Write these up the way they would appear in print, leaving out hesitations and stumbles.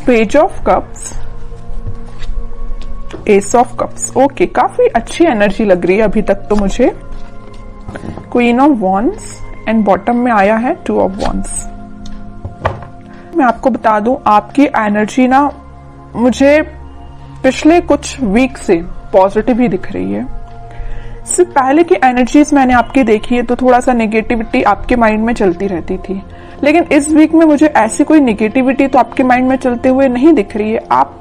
Page of cups, S of cups. Okay, काफी अच्छी energy लग रही है अभी तक तो मुझे। Queen of wands and bottom में आया है टू ऑफ वॉन्ड्स। मैं आपको बता दूं, आपकी एनर्जी ना मुझे पिछले कुछ वीक से पॉजिटिव ही दिख रही है। इससे पहले की एनर्जीज मैंने आपकी देखी है तो थोड़ा सा नेगेटिविटी आपके माइंड में चलती रहती थी, लेकिन इस वीक में मुझे ऐसी कोई नेगेटिविटी तो आपके माइंड में चलते हुए नहीं दिख रही है। आप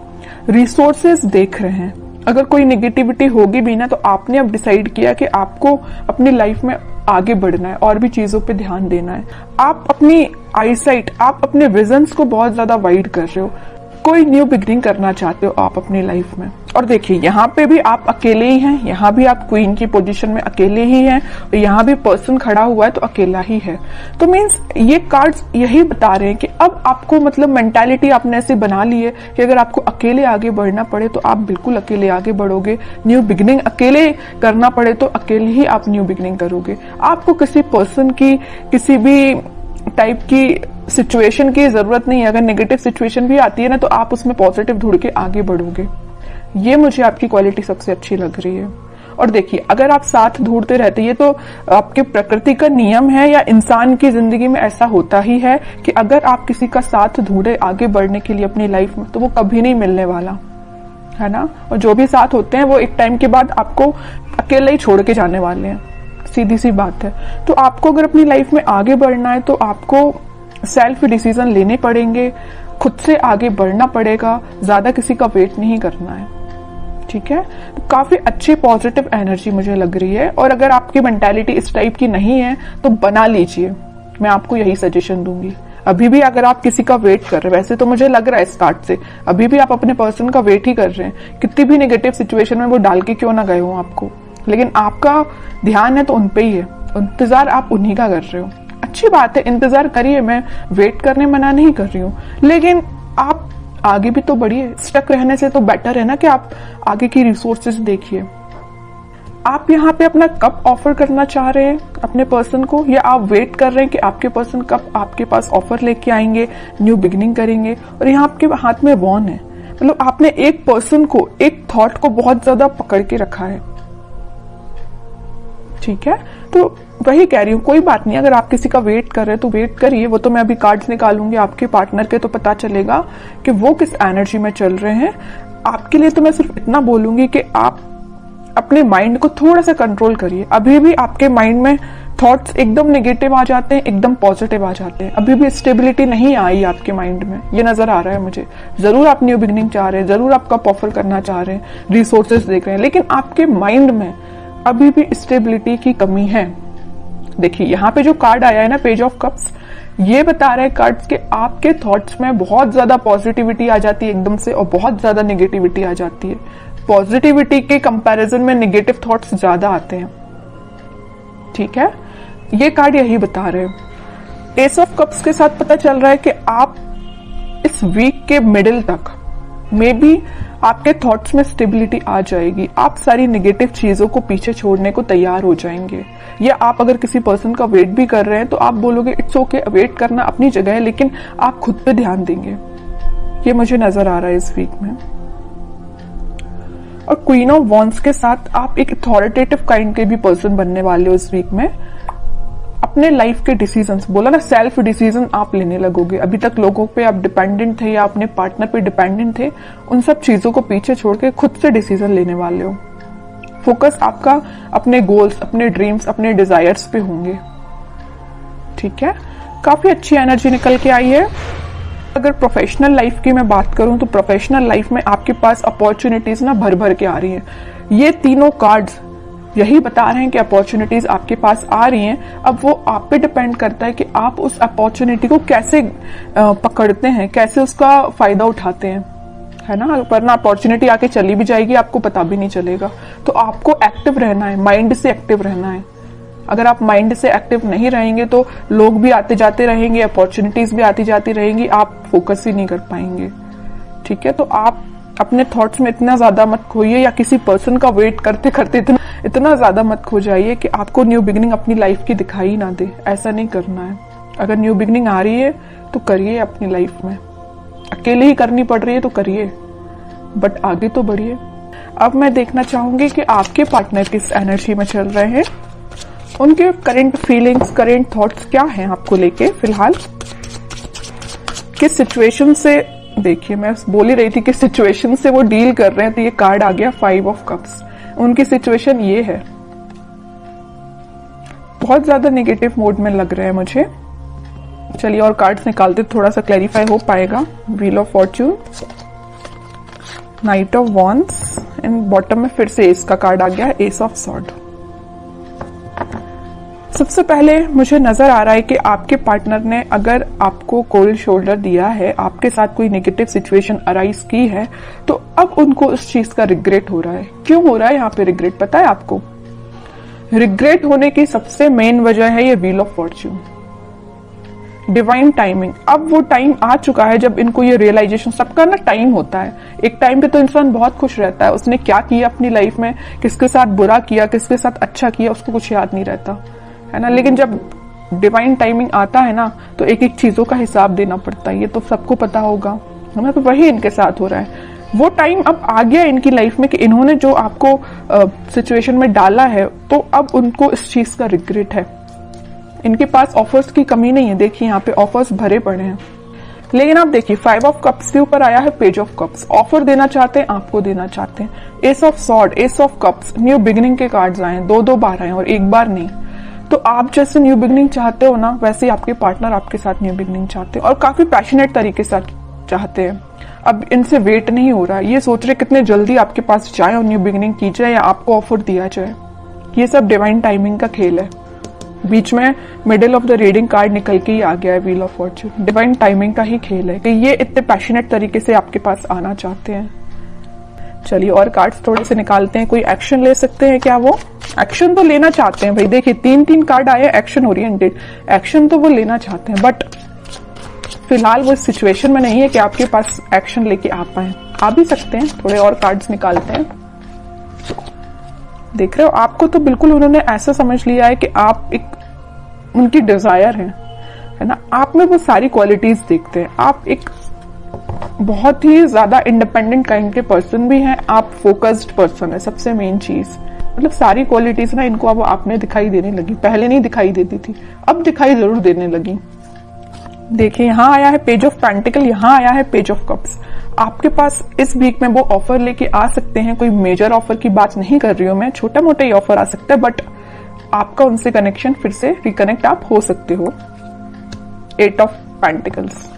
रिसोर्सेज देख रहे हैं। अगर कोई नेगेटिविटी होगी भी ना तो आपने अब डिसाइड किया कि आपको अपनी लाइफ में आगे बढ़ना है और भी चीजों पे ध्यान देना है। आप अपनी आईसाइट, आप अपने विजन्स को बहुत ज्यादा वाइड कर रहे हो। कोई न्यू बिगनिंग करना चाहते हो आप अपनी लाइफ में। और देखिए, यहाँ पे भी आप अकेले ही हैं, यहाँ भी आप क्वीन की पोजीशन में अकेले ही हैं, और यहाँ भी पर्सन खड़ा हुआ है तो अकेला ही है। तो मीन्स ये कार्ड्स यही बता रहे हैं कि अब आपको मतलब मेंटालिटी आपने ऐसे बना ली है कि अगर आपको अकेले आगे बढ़ना पड़े तो आप बिल्कुल अकेले आगे बढ़ोगे। न्यू बिगनिंग अकेले करना पड़े तो अकेले ही आप न्यू बिगनिंग करोगे। आपको किसी पर्सन की, किसी भी टाइप की सिचुएशन की जरूरत नहीं है। अगर नेगेटिव सिचुएशन भी आती है ना तो आप उसमें पॉजिटिव ढूंढ के आगे बढ़ोगे। ये मुझे आपकी क्वालिटी सबसे अच्छी लग रही है। और देखिए, अगर आप साथ ढूंढते रहते, ये तो आपके प्रकृति का नियम है या इंसान की जिंदगी में ऐसा होता ही है कि अगर आप किसी का साथ ढूंढे आगे बढ़ने के लिए अपनी लाइफ में तो वो कभी नहीं मिलने वाला है ना। और जो भी साथ होते हैं वो एक टाइम के बाद आपको अकेले ही छोड़ के जाने वाले हैं, सीधी सी बात है। तो आपको अगर अपनी लाइफ में आगे बढ़ना है तो आपको सेल्फ डिसीजन लेने पड़ेंगे, खुद से आगे बढ़ना पड़ेगा, ज्यादा किसी का वेट नहीं करना है। ठीक है, तो काफी अच्छी पॉजिटिव एनर्जी मुझे लग रही है। और अगर आपकी मेंटालिटी इस टाइप की नहीं है तो बना लीजिए, मैं आपको यही सजेशन दूंगी। अभी भी अगर आप किसी का वेट कर रहे हैं, वैसे तो मुझे लग रहा है इस कार्ड से अभी भी आप अपने पर्सन का वेट ही कर रहे हैं। कितनी भी नेगेटिव सिचुएशन में वो डाल के क्यों ना गए हो आपको, लेकिन आपका ध्यान है तो उन पे ही है, इंतजार आप उन्हीं का कर रहे हो। अच्छी बात है, इंतजार करिए, मैं वेट करने मना नहीं कर रही हूँ, लेकिन आप आगे भी तो बढ़िए। स्टक रहने से तो बेटर है ना कि आप आगे की रिसोर्सेज देखिए। आप यहाँ पे अपना कब ऑफर करना चाह रहे हैं अपने पर्सन को, या आप वेट कर रहे हैं कि आपके पर्सन कब आपके पास ऑफर लेके आएंगे, न्यू बिगिनिंग करेंगे। और यहाँ आपके हाथ में वॉन है, मतलब आपने एक पर्सन को, एक थॉट को बहुत ज्यादा पकड़ के रखा है। ठीक है, तो वही कह रही हूँ, कोई बात नहीं। अगर आप किसी का वेट कर रहे हैं तो वेट करिए। वो तो मैं अभी कार्ड्स निकालूंगी आपके पार्टनर के, तो पता चलेगा कि वो किस एनर्जी में चल रहे हैं। आपके लिए तो मैं सिर्फ इतना बोलूंगी कि आप अपने माइंड को थोड़ा सा कंट्रोल करिए। अभी भी आपके माइंड में थॉट्स एकदम नेगेटिव आ जाते हैं, एकदम पॉजिटिव आ जाते हैं। अभी भी स्टेबिलिटी नहीं आई आपके माइंड में, ये नजर आ रहा है मुझे। जरूर आप न्यू बिगिनिंग चाह रहे हैं, जरूर आप कप ऑफर करना चाह रहे हैं, रिसोर्सेज देख रहे हैं, लेकिन आपके माइंड में अभी भी स्टेबिलिटी की कमी है। देखिए, यहाँ पे जो कार्ड आया है ना, पेज ऑफ कप्स, ये बता रहे हैं कार्ड्स के आपके थॉट्स में बहुत ज्यादा पॉजिटिविटी आ जाती है एकदम से, और बहुत ज्यादा नेगेटिविटी आ जाती है। पॉजिटिविटी के कंपैरिजन में नेगेटिव थॉट्स ज्यादा आते हैं। ठीक है, ये कार्ड यही बता रहे हैं। एस ऑफ कप्स के साथ पता चल रहा है कि आप इस वीक के मिडिल तक मे बी आपके थॉट्स में स्टेबिलिटी आ जाएगी। आप सारी नेगेटिव चीजों को पीछे छोड़ने को तैयार हो जाएंगे। या आप अगर किसी पर्सन का वेट भी कर रहे हैं तो आप बोलोगे इट्स ओके, वेट करना अपनी जगह है, लेकिन आप खुद पे ध्यान देंगे। ये मुझे नजर आ रहा है इस वीक में। और क्वीन ऑफ वॉन्ड्स के साथ आप एक अथॉरिटेटिव काइंड के भी पर्सन बनने वाले हो इस वीक में। अपने लाइफ के डिसीजंस, बोला ना, सेल्फ डिसीजन आप लेने लगोगे। अभी तक लोगों पे आप डिपेंडेंट थे या अपने पार्टनर पे डिपेंडेंट थे, उन सब चीजों को पीछे छोड़ के खुद से डिसीजन लेने वाले हो। फोकस आपका अपने गोल्स, अपने ड्रीम्स, अपने डिजायर्स पे होंगे। ठीक है, काफी अच्छी एनर्जी निकल के आई है। अगर प्रोफेशनल लाइफ की मैं बात करूं तो प्रोफेशनल लाइफ में आपके पास अपॉर्चुनिटीज ना भर भर के आ रही हैं। ये तीनों कार्ड्स यही बता रहे हैं कि अपॉर्चुनिटीज आपके पास आ रही हैं। अब वो आप पे डिपेंड करता है कि आप उस अपॉर्चुनिटी को कैसे पकड़ते हैं, कैसे उसका फायदा उठाते हैं, है ना। वरना अपॉर्चुनिटी आके चली भी जाएगी, आपको पता भी नहीं चलेगा। तो आपको एक्टिव रहना है, माइंड से एक्टिव रहना है। अगर आप माइंड से एक्टिव नहीं रहेंगे तो लोग भी आते जाते रहेंगे, अपॉर्चुनिटीज भी आती जाती रहेंगी, आप फोकस ही नहीं कर पाएंगे। ठीक है, तो आप अपने थॉट्स में इतना ज्यादा मत खोइए, या किसी पर्सन का वेट करते करते इतना ज्यादा मत खो जाइए कि आपको न्यू बिगिनिंग अपनी लाइफ की दिखाई ना दे। ऐसा नहीं करना है। अगर न्यू बिगिनिंग आ रही है तो करिए अपनी लाइफ में। अकेले ही करनी पड़ रही है तो करिए, बट आगे तो बढ़िए। अब मैं देखना चाहूंगी कि आपके पार्टनर किस एनर्जी में चल रहे हैं, उनके करंट फीलिंग्स, करंट थॉट्स क्या हैं आपको लेके फिलहाल, किस सिचुएशन से, देखिए मैं बोल ही रही थी किस सिचुएशन से वो डील कर रहे हैं, तो ये कार्ड आ गया 5 ऑफ कप्स। उनकी सिचुएशन ये है, बहुत ज्यादा नेगेटिव मोड में लग रहे हैं मुझे। चलिए और कार्ड्स निकालते, थोड़ा सा क्लैरिफाई हो पाएगा। Wheel of Fortune, night of wands and bottom में फिर से एस का कार्ड आ गया है, एस ऑफ सॉर्ड। सबसे पहले मुझे नजर आ रहा है कि आपके पार्टनर ने अगर आपको कोल्ड शोल्डर दिया है, आपके साथ कोई नेगेटिव सिचुएशन अराइज की है, तो अब उनको उस चीज का रिग्रेट हो रहा है। क्यों हो रहा है यहाँ पे रिग्रेट, पता है आपको? रिग्रेट होने की सबसे मेन वजह है ये wheel of Fortune, divine timing. अब वो टाइम आ चुका है जब इनको ये रियलाइजेशन, सबका ना टाइम होता है, एक टाइम पे तो इंसान बहुत खुश रहता है, उसने क्या किया अपनी लाइफ में, किसके साथ बुरा किया, किसके साथ अच्छा किया, उसको कुछ याद नहीं रहता है ना। लेकिन जब डिवाइन टाइमिंग आता है ना, तो एक एक चीजों का हिसाब देना पड़ता है, ये तो सबको पता होगा है ना। तो वही इनके साथ हो रहा है। वो टाइम अब आ गया इनकी लाइफ में कि इन्होंने जो आपको सिचुएशन में डाला है, तो अब उनको इस चीज का रिग्रेट है। इनके पास ऑफर्स की कमी नहीं है, देखिए यहाँ पे ऑफर्स भरे पड़े हैं। लेकिन आप देखिए 5 ऑफ कप्स के ऊपर आया है पेज ऑफ कप्स। ऑफर देना चाहते हैं, आपको देना चाहते हैं। S of sword, S of cups, new beginning के कार्ड्स आए हैं, 2-2 बार आए और एक बार नहीं। तो आप जैसे न्यू बिगिनिंग चाहते हो ना, वैसे ही आपके पार्टनर आपके साथ न्यू बिगिनिंग चाहते हैं और काफी पैशनेट तरीके से चाहते हैं। अब इनसे वेट नहीं हो रहा है, ये सोच रहे कितने जल्दी आपके पास जाए और न्यू बिगिनिंग की जाए या आपको ऑफर दिया जाए। ये सब डिवाइन टाइमिंग का खेल है। बीच में middle of the reading card निकल के ही आ गया है wheel of Fortune. Divine timing का ही खेल है कि ये इतने पैशनेट तरीके से आपके पास आना चाहते हैं। चलिए और कार्ड्स थोड़े से निकालते हैं, कोई एक्शन ले सकते हैं क्या? वो एक्शन तो लेना चाहते हैं भाई, देखिए 3-3 कार्ड आए, एक्शन ओरिएंटेड, एक्शन तो वो लेना चाहते हैं, बट फिलहाल वो सिचुएशन में नहीं है कि आपके पास एक्शन लेके आ पाए। आ भी सकते हैं, थोड़े और कार्ड्स निकालते हैं। देख रहे हो, आपको तो बिल्कुल उन्होंने ऐसा समझ लिया है कि आप एक उनकी डिजायर है ना। आप में वो सारी क्वालिटीज देखते हैं। आप एक बहुत ही ज्यादा इंडिपेंडेंट काइंड के पर्सन भी हैं, आप फोकस्ड पर्सन है, सबसे मेन चीज। मतलब सारी क्वालिटीज ना इनको अब आप में दिखाई देने लगी, पहले नहीं दिखाई देती थी, अब दिखाई जरूर देने लगी। देखिए यहाँ आया है पेज ऑफ पेंटिकल, यहाँ आया है पेज ऑफ कप्स। आपके पास इस वीक में वो ऑफर लेके आ सकते हैं। कोई मेजर ऑफर की बात नहीं कर रही हूं मैं, छोटा मोटा ही ऑफर आ सकता है, बट आपका उनसे कनेक्शन फिर से रिकनेक्ट आप हो सकते हो। 8 ऑफ पेंटिकल्स,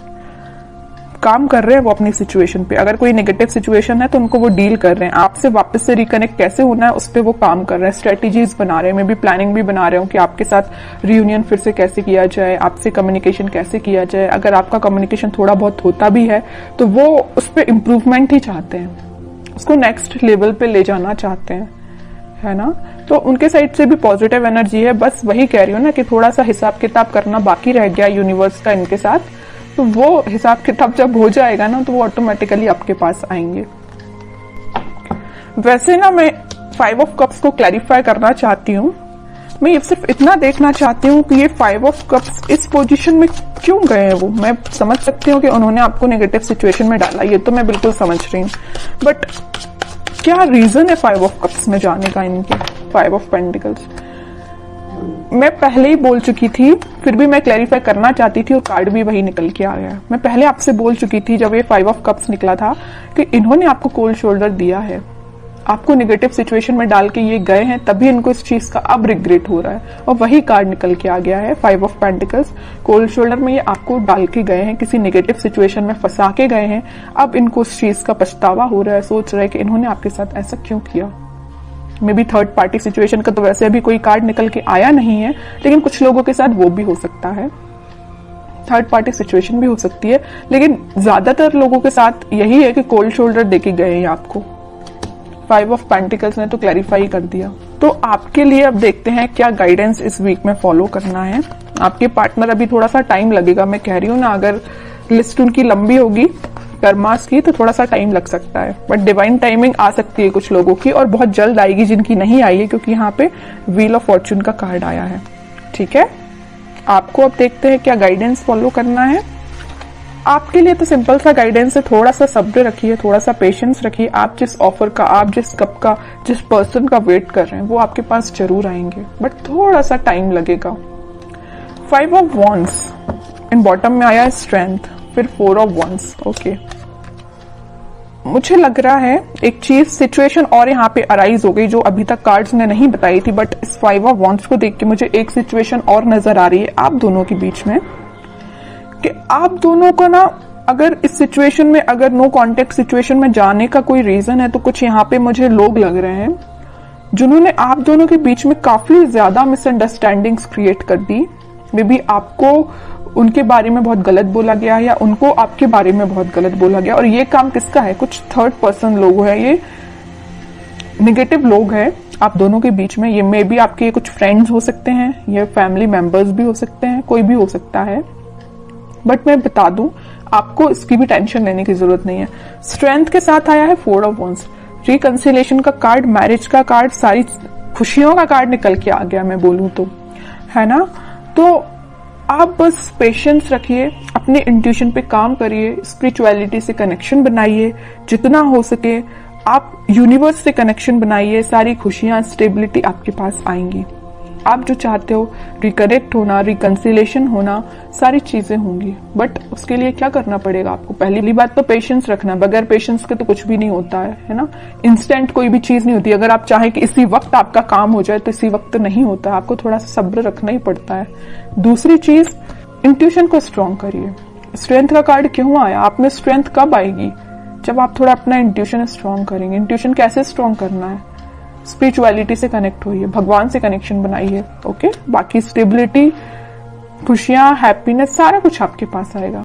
काम कर रहे हैं वो अपनी सिचुएशन पे। अगर कोई नेगेटिव सिचुएशन है तो उनको वो डील कर रहे हैं। आपसे वापस से रिकनेक्ट कैसे होना है उस पर वो काम कर रहे हैं, स्ट्रेटेजीज बना रहे हैं, मैं भी प्लानिंग भी बना रहे हूँ कि आपके साथ रियूनियन फिर से कैसे किया जाए, आपसे कम्युनिकेशन कैसे किया जाए। अगर आपका कम्युनिकेशन थोड़ा बहुत होता भी है तो वो उस पर इम्प्रूवमेंट ही चाहते हैं, उसको नेक्स्ट लेवल पे ले जाना चाहते हैं, है ना। तो उनके साइड से भी पॉजिटिव एनर्जी है। बस वही कह रही हूँ ना कि थोड़ा सा हिसाब किताब करना बाकी रह गया यूनिवर्स का इनके साथ, तो वो हिसाब किताब जब हो जाएगा ना तो वो ऑटोमेटिकली आपके पास आएंगे। वैसे ना मैं 5 ऑफ कप्स को क्लैरिफाई करना चाहती हूँ। मैं ये सिर्फ इतना देखना चाहती हूँ कि ये 5 ऑफ कप्स इस पोजीशन में क्यों गए हैं। वो मैं समझ सकती हूँ कि उन्होंने आपको नेगेटिव सिचुएशन में डाला, ये तो मैं बिल्कुल समझ रही हूँ, बट क्या रीजन है 5 ऑफ कप्स में जाने का इनके? 5 ऑफ पेंटिकल्स मैं पहले ही बोल चुकी थी, फिर भी मैं क्लैरिफाई करना चाहती थी और कार्ड भी वही निकल के आ गया। मैं पहले आपसे बोल चुकी थी जब ये 5 ऑफ कप्स निकला था कि इन्होंने आपको कोल्ड शोल्डर दिया है, आपको नेगेटिव सिचुएशन में डाल के ये गए हैं, तभी इनको इस चीज का अब रिग्रेट हो रहा है। और वही कार्ड निकल के आ गया है 5 ऑफ पेंटिकल्स। कोल्ड शोल्डर में ये आपको डाल के गए हैं, किसी नेगेटिव सिचुएशन में फंसा के गए हैं, अब इनको उस चीज का पछतावा हो रहा है, सोच रहे हैं कि इन्होंने आपके साथ ऐसा क्यों किया। May be third party situation का तो वैसे अभी कोई कार्ड निकल के आया नहीं है, लेकिन कुछ लोगों के साथ वो भी हो सकता है, थर्ड पार्टी सिचुएशन भी हो सकती है, लेकिन ज्यादातर लोगों के साथ यही है कि कोल्ड शोल्डर देके गए हैं आपको। 5 ऑफ पेंटिकल्स ने तो क्लैरिफाई कर दिया। तो आपके लिए अब देखते हैं क्या गाइडेंस इस वीक में फॉलो करना है। आपके पार्टनर अभी थोड़ा सा टाइम लगेगा, मैं कह रही हूँ ना, अगर लिस्ट उनकी लंबी होगी कर्मास की तो थोड़ा सा टाइम लग सकता है, बट डिवाइन टाइमिंग आ सकती है कुछ लोगों की और बहुत जल्द आएगी जिनकी नहीं आई है, क्योंकि यहाँ पे व्हील ऑफ फॉर्च्यून का कार्ड आया है। ठीक है, आपको अब देखते हैं क्या गाइडेंस फॉलो करना है। आपके लिए तो सिंपल सा गाइडेंस है, थोड़ा सा सब्र रखिए, थोड़ा सा पेशेंस रखिए। आप जिस ऑफर का, आप जिस कप का, जिस पर्सन का वेट कर रहे हैं वो आपके पास जरूर आएंगे, बट थोड़ा सा टाइम लगेगा। 5 ऑफ वॉन्ड्स एंड बॉटम में आया स्ट्रेंथ, फिर 4 ऑफ वॉन्ड्स। ओके, मुझे लग रहा है एक चीज, सिचुएशन और यहाँ पे अराइज हो गई जो अभी तक कार्ड्स ने नहीं बताई थी, बट इस 5 ऑफ वॉन्ड्स को देख के मुझे एक सिचुएशन और नजर आ रही है आप दोनों के बीच में, कि आप दोनों को ना, अगर इस सिचुएशन में, अगर नो कॉन्टेक्ट सिचुएशन में जाने का कोई रीजन है, तो कुछ यहाँ पे मुझे लोग लग रहे हैं जिन्होंने आप दोनों के बीच में काफी ज्यादा मिसअंडरस्टैंडिंग्स क्रिएट कर दी। मे बी आपको उनके बारे में बहुत गलत बोला गया या उनको आपके बारे में बहुत गलत बोला गया, और ये काम किसका है? कुछ थर्ड पर्सन लोग हैं, ये नेगेटिव लोग हैं आप दोनों के बीच में। ये मे बी आपके कुछ फ्रेंड्स हो सकते हैं, ये फैमिली मेंबर्स भी हो सकते हैं, कोई भी हो सकता है, बट मैं बता दूं आपको इसकी भी टेंशन लेने की जरूरत नहीं है। स्ट्रेंथ के साथ आया है 4 ऑफ वॉन्ड्स, रिकंसिलेशन का कार्ड, मैरिज का कार्ड, सारी खुशियों का कार्ड निकल के आ गया, मैं बोलूं तो, है ना। तो आप बस पेशेंस रखिए, अपने इंट्यूशन पे काम करिए, स्पिरिचुअलिटी से कनेक्शन बनाइए जितना हो सके, आप यूनिवर्स से कनेक्शन बनाइए, सारी खुशियां, स्टेबिलिटी आपके पास आएंगी। आप जो चाहते हो, रिकनेक्ट होना, रिकंसिलेशन होना, सारी चीजें होंगी, बट उसके लिए क्या करना पड़ेगा आपको? पहली बात तो पेशेंस रखना, बगैर पेशेंस के तो कुछ भी नहीं होता है ना। इंस्टेंट कोई भी चीज नहीं होती, अगर आप चाहें कि इसी वक्त आपका काम हो जाए तो इसी वक्त नहीं होता, आपको थोड़ा सा सब्र रखना ही पड़ता है। दूसरी चीज, इंट्यूशन को स्ट्रॉन्ग करिए। स्ट्रेंथ का कार्ड क्यों आया? आप में स्ट्रेंथ कब आएगी? जब आप थोड़ा अपना इंट्यूशन स्ट्रॉन्ग करेंगे। इंट्यूशन कैसे स्ट्रॉन्ग करना है? स्पिरिचुअलिटी से कनेक्ट होइए, भगवान से कनेक्शन बनाइए। ओके, बाकी स्टेबिलिटी, खुशियां, हैप्पीनेस, सारा कुछ आपके पास आएगा।